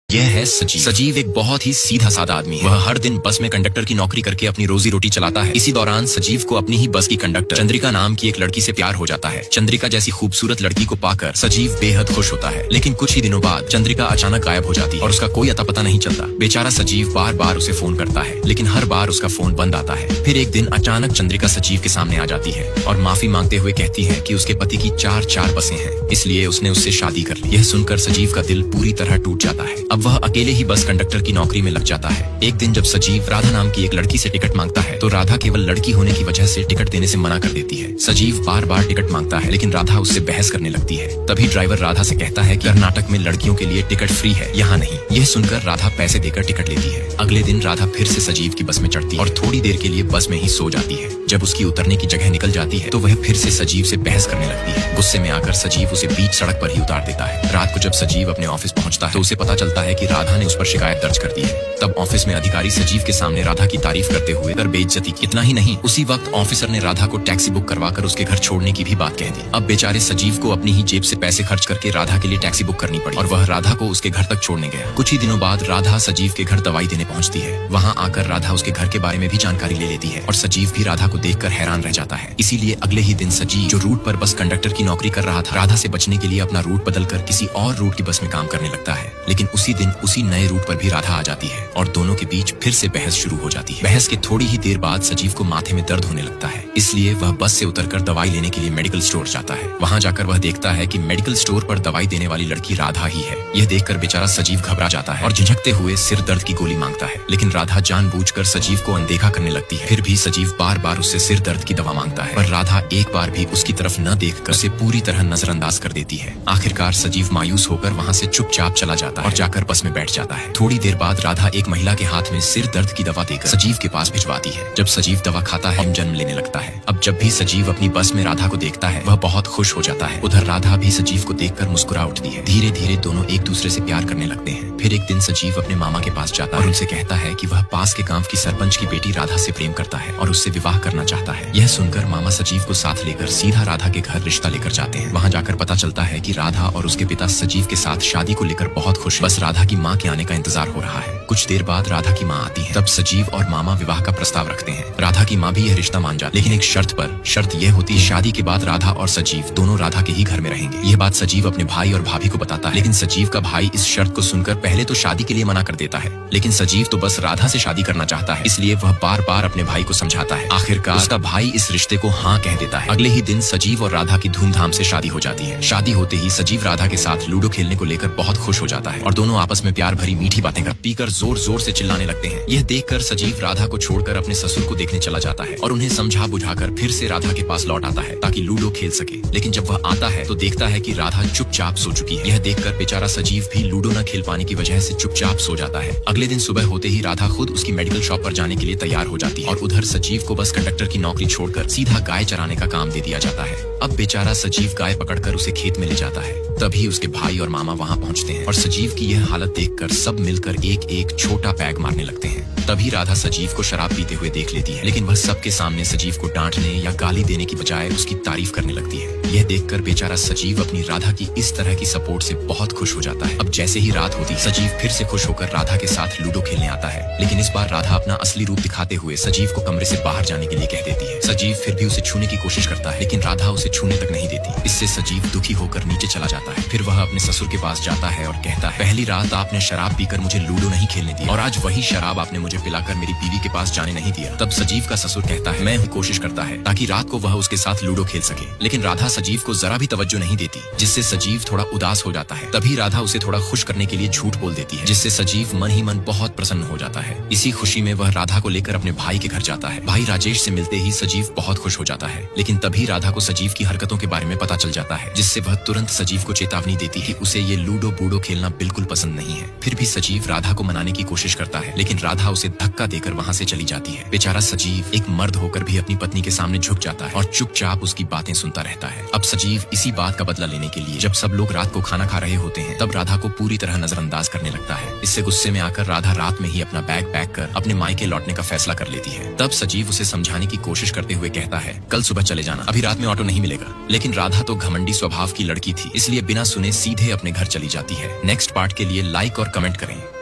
यह है सजीव। सजीव एक बहुत ही सीधा साधा आदमी है। वह हर दिन बस में कंडक्टर की नौकरी करके अपनी रोजी रोटी चलाता है। इसी दौरान सजीव को अपनी ही बस की कंडक्टर चंद्रिका नाम की एक लड़की से प्यार हो जाता है। चंद्रिका जैसी खूबसूरत लड़की को पाकर सजीव बेहद खुश होता है। लेकिन कुछ ही दिनों बाद चंद्रिका अचानक गायब हो जाती है और उसका कोई अता पता नहीं चलता। बेचारा सजीव बार बार उसे फोन करता है, लेकिन हर बार उसका फोन बंद आता है। फिर एक दिन अचानक चंद्रिका सजीव के सामने आ जाती है और माफी मांगते हुए कहती है कि उसके पति की चार बसें हैं, इसलिए उसने उससे शादी कर ली। यह सुनकर सजीव का दिल पूरी तरह टूट जाता है। अब वह अकेले ही बस कंडक्टर की नौकरी में लग जाता है। एक दिन जब सजीव राधा नाम की एक लड़की से टिकट मांगता है तो राधा केवल लड़की होने की वजह से टिकट देने से मना कर देती है। सजीव बार बार टिकट मांगता है, लेकिन राधा उससे बहस करने लगती है। तभी ड्राइवर राधा से कहता है कि कर्नाटक में लड़कियों के लिए टिकट फ्री है, यहाँ नहीं। यह सुनकर राधा पैसे देकर टिकट लेती है। अगले दिन राधा फिर से सजीव की बस में चढ़ती है और थोड़ी देर के लिए बस में ही सो जाती है। जब उसकी उतरने की जगह निकल जाती है तो वह फिर से सजीव से बहस करने लगती है। गुस्से में आकर सजीव उसे बीच सड़क पर ही उतार देता है। रात को जब सजीव अपने ऑफिस पहुंचता है तो उसे पता चलता है कि राधा ने उस पर शिकायत दर्ज कर दी है। तब ऑफिस में अधिकारी सजीव के सामने राधा की तारीफ करते हुए कर बेइज्जती। इतना ही नहीं, उसी वक्त ऑफिसर ने राधा को टैक्सी बुक करवाकर उसके घर छोड़ने की भी बात कह दी। अब बेचारे सजीव को अपनी ही जेब से पैसे खर्च करके राधा के लिए टैक्सी बुक करनी पड़ी और वह राधा को उसके घर तक छोड़ने गया। कुछ ही दिनों बाद राधा सजीव के घर दवाई देने पहुंचती है। वहाँ आकर राधा उसके घर के बारे में भी जानकारी ले लेती है और सजीव भी राधा को देखकर हैरान रह जाता है। इसीलिए अगले ही दिन सजीव जो रूट पर बस कंडक्टर की नौकरी कर रहा था, राधा से बचने के लिए अपना रूट बदलकर किसी और रूट की बस में काम करने लगता है। लेकिन उसी दिन उसी नए रूट पर भी राधा आ जाती है और दोनों के बीच फिर से बहस शुरू हो जाती है। बहस के थोड़ी ही देर बाद सजीव को माथे में दर्द होने लगता है, इसलिए वह बस से उतरकर दवाई लेने के लिए मेडिकल स्टोर जाता है। वहाँ जाकर वह देखता है कि मेडिकल स्टोर पर दवाई देने वाली लड़की राधा ही है। यह देखकर बेचारा सजीव घबरा जाता है और झिझकते हुए सिर दर्द की गोली मांगता है, लेकिन राधा जानबूझकर सजीव को अनदेखा करने लगती है। फिर भी सजीव बार बार उससे सिर दर्द की दवा मांगता है, पर राधा एक बार भी उसकी तरफ न देखकर उसे पूरी तरह नजरअंदाज कर देती है। आखिरकार सजीव मायूस होकर वहाँ से चुपचाप चला जाता है और जाकर बस में बैठ जाता है। थोड़ी देर बाद राधा एक महिला के हाथ में सिर दर्द की दवा देकर सजीव के पास भिजवाती है। जब सजीव दवा खाता है, जन्म लेने लगता है। अब जब भी सजीव अपनी बस में राधा को देखता है, वह बहुत खुश हो जाता है। उधर राधा भी सजीव को देखकर मुस्कुरा उठती है। धीरे धीरे दोनों एक दूसरे से प्यार करने लगते हैं। फिर एक दिन सजीव अपने मामा के पास जाता है और उनसे कहता है कि वह पास के गांव की सरपंच की बेटी राधा से प्रेम करता है और उससे विवाह करना चाहता है। यह सुनकर मामा सजीव को साथ लेकर सीधा राधा के घर रिश्ता लेकर जाते हैं। वहाँ जाकर पता चलता है कि राधा और उसके पिता सजीव के साथ शादी को लेकर बहुत खुश, बस राधा की माँ के आने का इंतजार हो रहा है। कुछ देर बाद राधा की माँ आती है। तब सजीव और मामा विवाह का प्रस्ताव रखते हैं। राधा की माँ भी यह रिश्ता मान जाती है, लेकिन एक शर्त पर। शर्त यह होती है शादी के बाद राधा और सजीव दोनों राधा के ही घर में रहेंगे। यह बात सजीव अपने भाई और भाभी को बताता है, लेकिन सजीव का भाई इस शर्त को सुनकर पहले तो शादी के लिए मना कर देता है, लेकिन सजीव तो बस राधा से शादी करना चाहता है, इसलिए वह बार बार अपने भाई को समझाता है। आखिरकार उसका भाई इस रिश्ते को हाँ कह देता है। अगले ही दिन सजीव और राधा की धूमधाम से शादी हो जाती है। शादी होते ही सजीव राधा के साथ लूडो खेलने को लेकर बहुत खुश हो जाता है और दोनों आपस में प्यार भरी मीठी बातें पीकर जोर जोर से चिल्लाने लगते हैं। यह देखकर सजीव राधा को छोड़कर अपने ससुर को देखने चला जाता है और उन्हें समझा बुझाकर फिर से राधा के पास लौट आता है ताकि लूडो खेल सके। लेकिन जब वह आता है तो देखता है कि राधा चुपचाप सो चुकी है। यह देखकर बेचारा सजीव भी लूडो न खेल पाने की वजह से चुपचाप सो जाता है। अगले दिन सुबह होते ही राधा खुद उसकी मेडिकल शॉप पर जाने के लिए तैयार हो जाती है और उधर सजीव को बस कंडक्टर की नौकरी छोड़कर सीधा गाय चराने का काम दे दिया जाता है। अब बेचारा सजीव गाय पकड़कर उसे खेत में ले जाता है। तभी उसके भाई और मामा वहाँ पहुँचते हैं और सजीव की यह हालत देखकर सब मिलकर एक एक छोटा पैग मारने लगते हैं। तभी राधा सजीव को शराब पीते हुए देख लेती है, लेकिन वह सबके सामने सजीव को डांटने या गाली देने की बजाय उसकी तारीफ करने लगती है। यह देखकर बेचारा सजीव अपनी राधा की इस तरह की सपोर्ट से बहुत खुश हो जाता है। अब जैसे ही रात होती, सजीव फिर से खुश होकर राधा के साथ लूडो खेलने आता है, लेकिन इस बार राधा अपना असली रूप दिखाते हुए सजीव को कमरे से बाहर जाने के लिए कह देती है। सजीव फिर भी उसे छूने की कोशिश करता है, लेकिन राधा उसे छूने तक नहीं देती। इससे सजीव दुखी होकर नीचे चला जाता है। फिर वह अपने ससुर के पास जाता है और कहता है, पहली रात आपने शराब पीकर मुझे लूडो नहीं खेलने दिया और आज वही शराब आपने मुझे पिलाकर मेरी बीवी के पास जाने नहीं दिया। तब सजीव का ससुर कहता है, मैं कोशिश करता है ताकि रात को वह उसके साथ लूडो खेल सके, लेकिन राधा सजीव को जरा भी तवज्जो नहीं देती, जिससे सजीव थोड़ा उदास हो जाता है। तभी राधा उसे थोड़ा खुश करने के लिए झूठ बोल देती है, जिससे सजीव मन ही मन बहुत प्रसन्न हो जाता है। इसी खुशी में वह राधा को लेकर अपने भाई के घर जाता है। भाई राजेश से मिलते ही सजीव बहुत खुश हो जाता है, लेकिन तभी राधा को सजीव की हरकतों के बारे में पता चल जाता है, जिससे वह तुरंत सजीव को चेतावनी देती है कि उसे ये लूडो बूडो खेलना बिल्कुल पसंद नहीं है। फिर भी सजीव राधा को मनाने की कोशिश करता है, लेकिन राधा उसे धक्का देकर वहाँ से चली जाती है। बेचारा सजीव एक मर्द होकर भी अपनी पत्नी के सामने झुक जाता है और चुपचाप उसकी बातें सुनता रहता है। अब सजीव इसी बात का बदला लेने के लिए जब सब लोग रात को खाना खा रहे होते हैं, तब राधा को पूरी तरह नजरअंदाज करने लगता है। इससे गुस्से में आकर राधा रात में ही अपना बैग पैक कर अपने मायके लौटने का फैसला कर लेती है। तब सजीव उसे समझाने की कोशिश करते हुए कहता है, कल सुबह चले जाना, अभी रात में ऑटो नहीं मिलेगा। लेकिन राधा तो घमंडी स्वभाव की लड़की थी, इसलिए बिना सुने सीधे अपने घर चली जाती है। नेक्स्ट पार्ट के लिए लाइक और कमेंट करें।